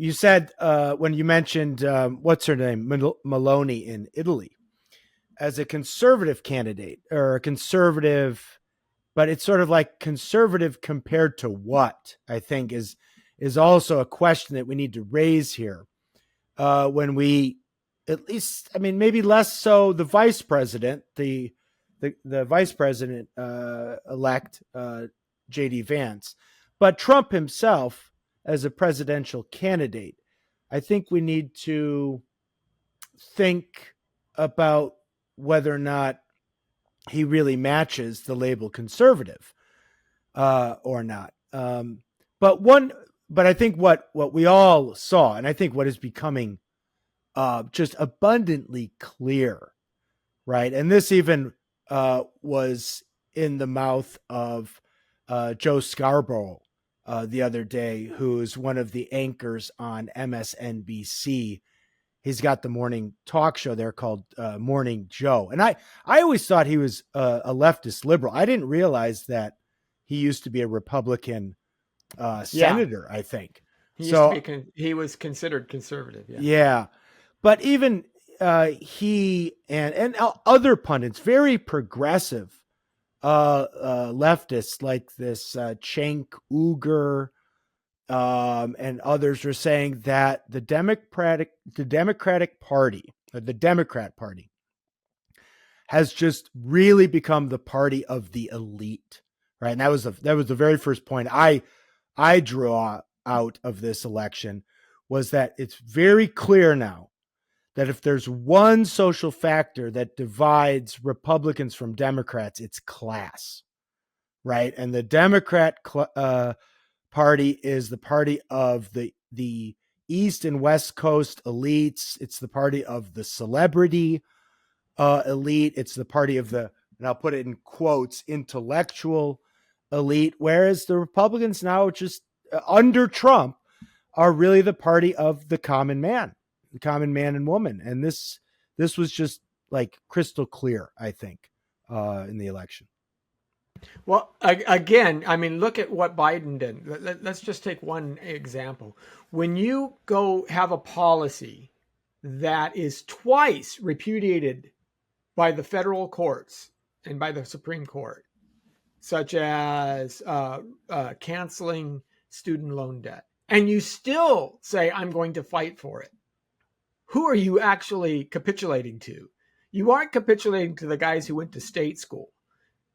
you said when you mentioned what's her name, Maloney in Italy, as a conservative candidate or a conservative, but it's sort of like conservative compared to what, I think is also a question that we need to raise here. When we, at least, I mean, maybe less so the vice president, the vice president elect, JD Vance, but Trump himself as a presidential candidate. I think we need to think about whether or not he really matches the label conservative or not. But one, but I think what we all saw, and I think what is becoming just abundantly clear, right? And this even was in the mouth of Joe Scarborough the other day, who's one of the anchors on MSNBC. He's got the morning talk show there called Morning Joe. And I always thought he was a leftist liberal. I didn't realize that he used to be a Republican senator, I think. He was considered conservative. Yeah. Yeah. But even he and other pundits, very progressive leftists like this Cenk Uygur and others are saying that the Democrat Party, or the Democrat Party, has just really become the party of the elite, right? And that was the very first point I drew out of this election, was that it's very clear now that if there's one social factor that divides Republicans from Democrats, it's class, right? And the Democrat party is the party of the East and West Coast elites. It's the party of the celebrity elite. It's the party of the, and I'll put it in quotes, intellectual elite. Whereas the Republicans now, just under Trump, are really the party of the common man and woman. And this was just like crystal clear, I think, in the election. Well, again, I mean, look at what Biden did. Let's just take one example. When you go have a policy that is twice repudiated by the federal courts and by the Supreme Court, such as canceling student loan debt, and you still say, I'm going to fight for it, who are you actually capitulating to? You aren't capitulating to the guys who went to state school.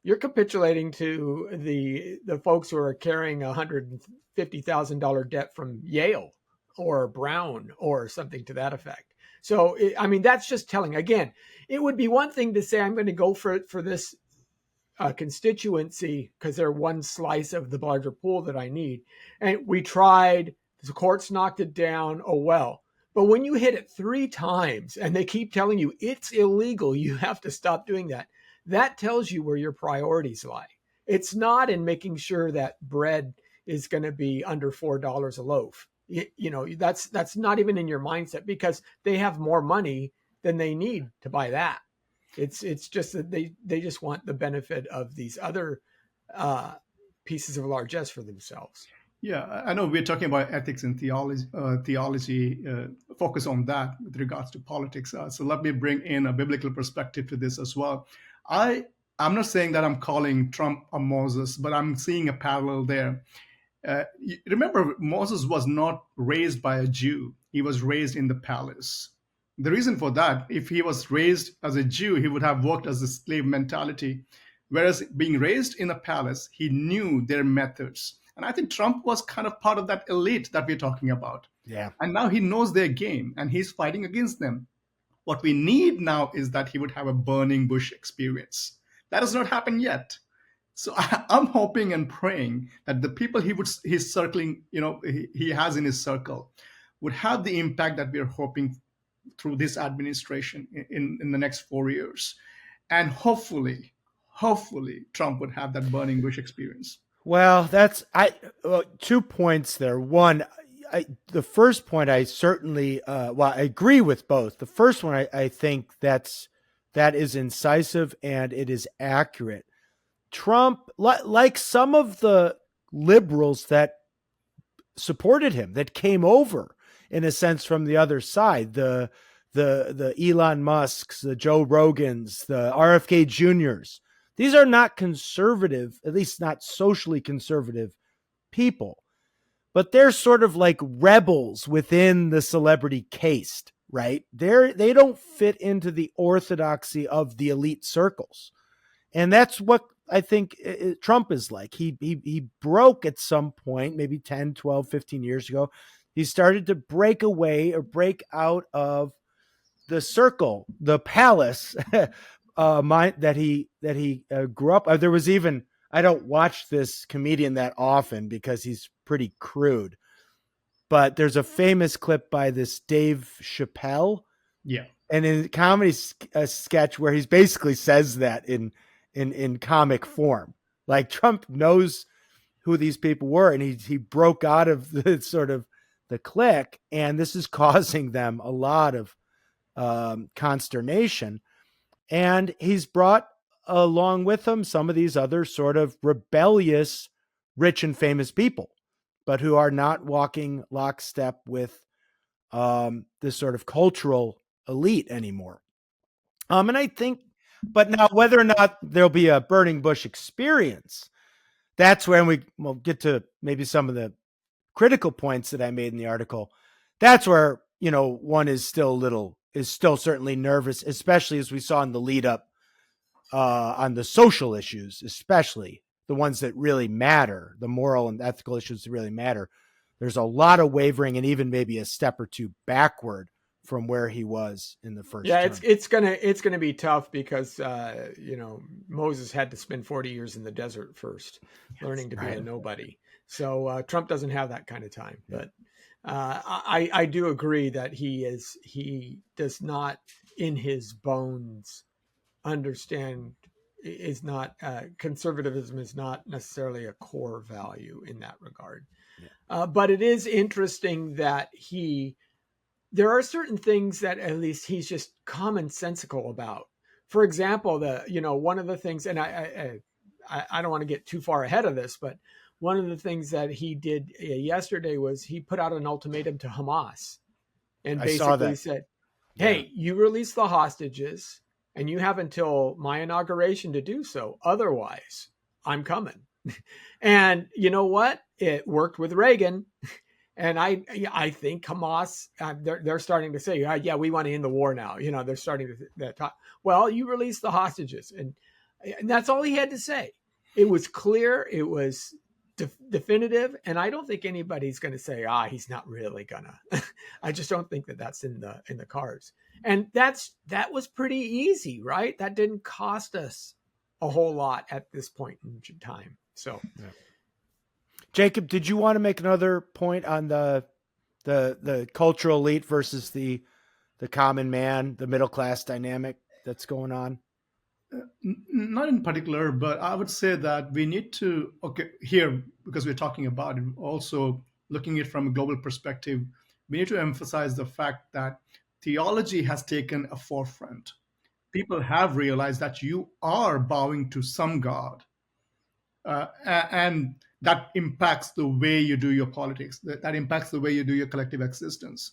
You're capitulating to the folks who are carrying $150,000 debt from Yale or Brown or something to that effect. So, I mean, that's just telling. Again, it would be one thing to say, I'm going to go for this constituency because they're one slice of the larger pool that I need. And we tried, the courts knocked it down. Oh, well. But when you hit it 3 times and they keep telling you it's illegal, you have to stop doing that. That tells you where your priorities lie. It's not in making sure that bread is going to be under $4 a loaf. You know, that's not even in your mindset, because they have more money than they need to buy that. It's just that they just want the benefit of these other pieces of largesse for themselves. Yeah, I know we're talking about ethics and theology, focus on that with regards to politics. So let me bring in a biblical perspective to this as well. I'm not saying that I'm calling Trump a Moses, but I'm seeing a parallel there. Remember, Moses was not raised by a Jew. He was raised in the palace. The reason for that, if he was raised as a Jew, he would have worked as a slave mentality. Whereas being raised in a palace, he knew their methods. And I think Trump was kind of part of that elite that we're talking about. Yeah. And now he knows their game and he's fighting against them. What we need now is that he would have a burning bush experience. That has not happened yet. So I'm hoping and praying that the people he's circling, he has in his circle, would have the impact that we're hoping through this administration in the next 4 years. And hopefully Trump would have that burning bush experience. Well, 2 points there. One, the first point, I certainly, I agree with both. The first one, I think that is incisive and it is accurate. Trump, like some of the liberals that supported him, that came over in a sense from the other side. The Elon Musks, the Joe Rogans, the RFK Juniors. These are not conservative, at least not socially conservative people, but they're sort of like rebels within the celebrity caste, right? They don't fit into the orthodoxy of the elite circles. And that's what I think Trump is like. He broke at some point, maybe 10, 12, 15 years ago. He started to break away or break out of the circle, the palace that he grew up. There was even, I don't watch this comedian that often because he's pretty crude, but there's a famous clip by this Dave Chappelle, Yeah. and in a comedy sketch where he basically says that in comic form, like Trump knows who these people were, and he broke out of the sort of the clique, and this is causing them a lot of consternation. And he's brought along with him some of these other sort of rebellious, rich and famous people, but who are not walking lockstep with this sort of cultural elite anymore. And I think, but now whether or not there'll be a burning bush experience, that's when we'll get to maybe some of the critical points that I made in the article. That's where, one is still certainly nervous, especially as we saw in the lead up on the social issues, especially the ones that really matter, the moral and ethical issues that really matter. There's a lot of wavering and even maybe a step or two backward from where he was in the first Yeah, term. it's gonna be tough because Moses had to spend 40 years in the desert first, learning to be a nobody. So Trump doesn't have that kind of time. But I do agree that he does not in his bones understand, is not conservatism is not necessarily a core value in that regard. Yeah. But it is interesting that there are certain things that at least he's just commonsensical about. For example, one of the things, and I don't want to get too far ahead of this, but one of the things that he did yesterday was he put out an ultimatum to Hamas and basically said, "Hey, you release the hostages, and you have until my inauguration to do so. Otherwise, I'm coming." And you know what? It worked with Reagan. And I think Hamas, they're starting to say, yeah, we want to end the war now. They're starting to talk. Well, you release the hostages, and that's all he had to say. It was clear, it was definitive, and I don't think anybody's going to say, he's not really gonna. I just don't think that that's in the cards. And that was pretty easy, right? That didn't cost us a whole lot at this point in time. So. Yeah. Jacob, did you want to make another point on the cultural elite versus the common man, the middle class dynamic that's going on? Not in particular, but I would say that we need to, here, because we're talking about it, also looking at it from a global perspective, we need to emphasize the fact that theology has taken a forefront. People have realized that you are bowing to some God. And that impacts the way you do your politics. That impacts the way you do your collective existence.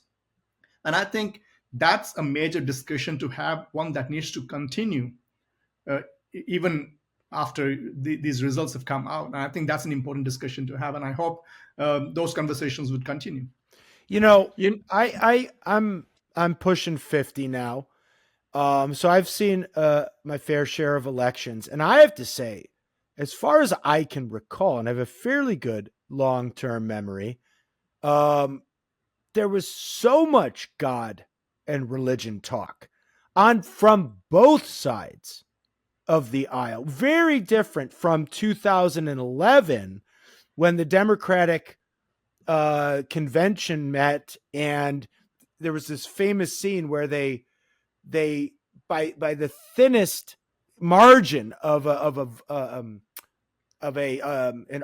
And I think that's a major discussion to have, one that needs to continue even after these results have come out. And I think that's an important discussion to have. And I hope those conversations would continue. I'm pushing 50 now. So I've seen my fair share of elections. And I have to say, as far as I can recall, and I have a fairly good long-term memory, there was so much God and religion talk from both sides of the aisle. Very different from 2011 when the Democratic convention met, and there was this famous scene where they by the thinnest margin of an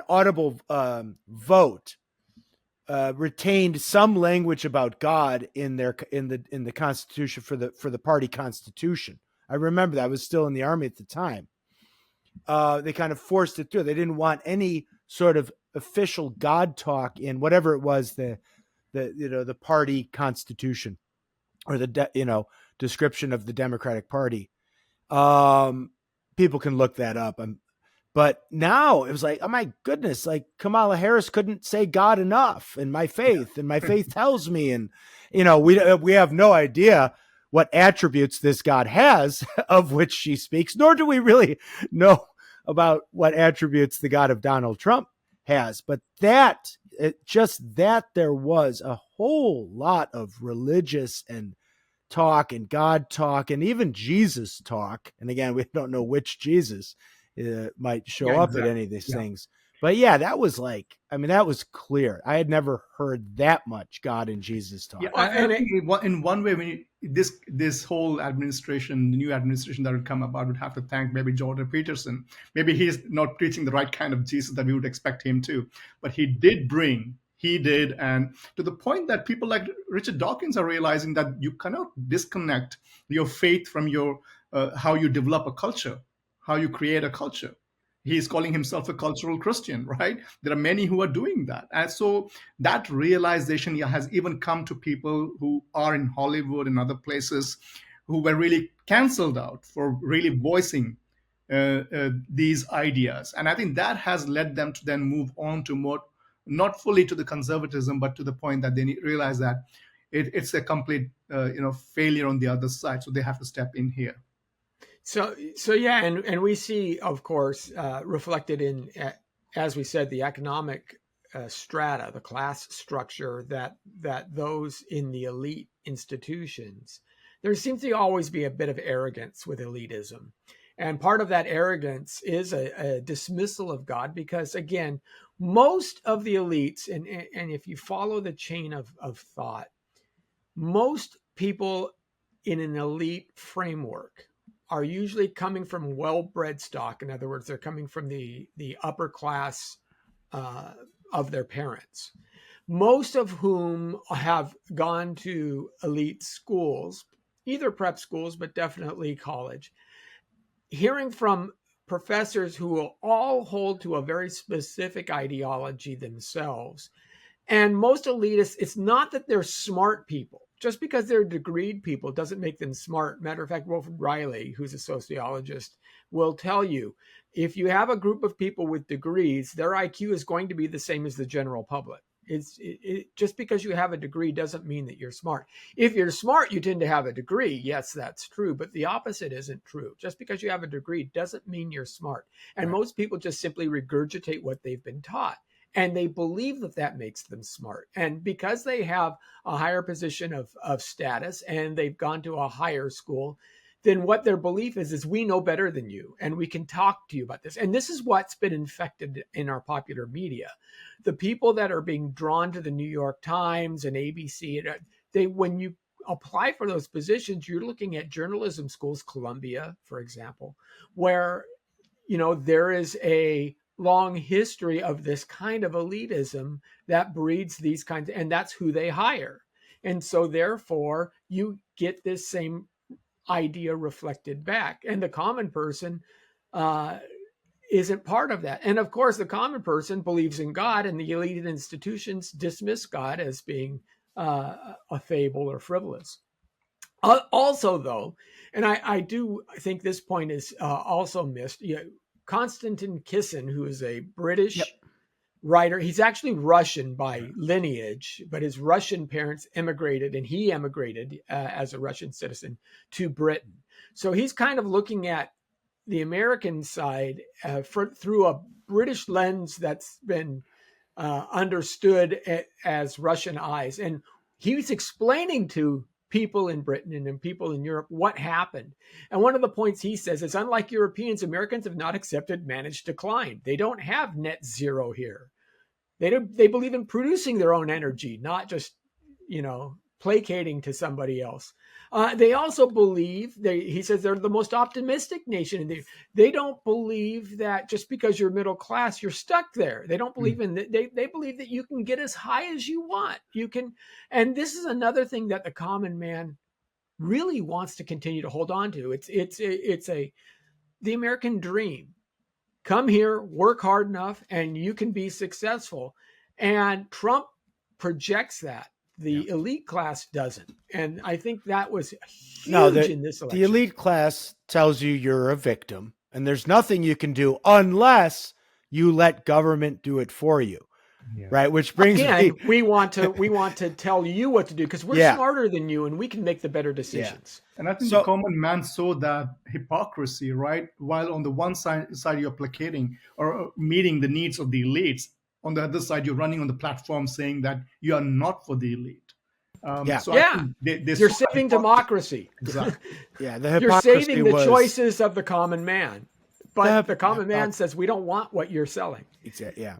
audible vote retained some language about God in the Constitution for the party constitution. I remember that. I was still in the Army at the time. They kind of forced it through. They didn't want any sort of official God talk in whatever it was, the the party constitution, or description of the Democratic Party. People can look that up. But now it was like, oh my goodness, like Kamala Harris couldn't say God enough, and my faith tells me, and we have no idea what attributes this God has of which she speaks, nor do we really know about what attributes the God of Donald Trump has. But that there was a whole lot of religious and talk and God talk and even Jesus talk. And again, we don't know which Jesus might show up at any of these things. But yeah, that was that was clear. I had never heard that much God and Jesus talk. Yeah, and in one way, when this whole administration, the new administration that would come about, would have to thank maybe Jordan Peterson. Maybe he's not preaching the right kind of Jesus that we would expect him to, but he did, and to the point that people like Richard Dawkins are realizing that you cannot disconnect your faith from your how you develop a culture, how you create a culture. He's calling himself a cultural Christian, right? There are many who are doing that. And so that realization has even come to people who are in Hollywood and other places who were really canceled out for really voicing these ideas. And I think that has led them to then move on to more, not fully to the conservatism, but to the point that they realize that it's a complete failure on the other side. So they have to step in here. So yeah, and we see, of course, reflected in, as we said, the economic strata, the class structure that those in the elite institutions. There seems to always be a bit of arrogance with elitism, and part of that arrogance is a dismissal of God, because again, most of the elites, and if you follow the chain of thought, most people in an elite framework are usually coming from well-bred stock. In other words, they're coming from the upper class of their parents, most of whom have gone to elite schools, either prep schools, but definitely college, hearing from professors who will all hold to a very specific ideology themselves. And most elitists, it's not that they're smart people. Just because they're degreed people doesn't make them smart. Matter of fact, Wilfred Riley, who's a sociologist, will tell you, if you have a group of people with degrees, their IQ is going to be the same as the general public. Just because you have a degree doesn't mean that you're smart. If you're smart, you tend to have a degree. Yes, that's true. But the opposite isn't true. Just because you have a degree doesn't mean you're smart. And most people just simply regurgitate what they've been taught. And they believe that that makes them smart. And because they have a higher position of status and they've gone to a higher school, then what their belief is we know better than you and we can talk to you about this. And this is what's been infected in our popular media. The people that are being drawn to the New York Times and ABC, when you apply for those positions, you're looking at journalism schools, Columbia, for example, where, there is a long history of this kind of elitism that breeds these kinds, and that's who they hire. And so therefore you get this same idea reflected back, and the common person isn't part of that. And of course the common person believes in God, and the elite institutions dismiss God as being a fable or frivolous. Also though, and I do think this point is also missed, Konstantin Kisin, who is a British writer. He's actually Russian by lineage, but his Russian parents immigrated, and he emigrated as a Russian citizen to Britain. So he's kind of looking at the American side through a British lens that's been understood as Russian eyes. And he's explaining to people in Britain and in people in Europe what happened. And one of the points he says is, unlike Europeans, Americans have not accepted managed decline. They don't have net zero here. They believe in producing their own energy, not just, placating to somebody else. They also believe, he says, they're the most optimistic nation. They don't believe that just because you're middle class, you're stuck there. They don't believe in that. They believe that you can get as high as you want. You can, and this is another thing that the common man really wants to continue to hold on to. It's the American dream. Come here, work hard enough, and you can be successful. And Trump projects that. The elite class doesn't. And I think that was huge No, in this election. the elite class tells you you're a victim, and there's nothing you can do unless you let government do it for you. Yeah. Right, which brings Again, me. we want to tell you what to do because we're Yeah. smarter than you and we can make the better decisions. And I think So- the common man saw that hypocrisy, right? While on the one side you're placating or meeting the needs of the elites, on the other side you're running on the platform saying that you are not for the elite. So I think they You're saw saving that democracy. Exactly. Yeah, the You're hypocrisy saving the was choices of the common man. But the common man hypocrisy. says we don't want what you're selling. Exactly. Yeah.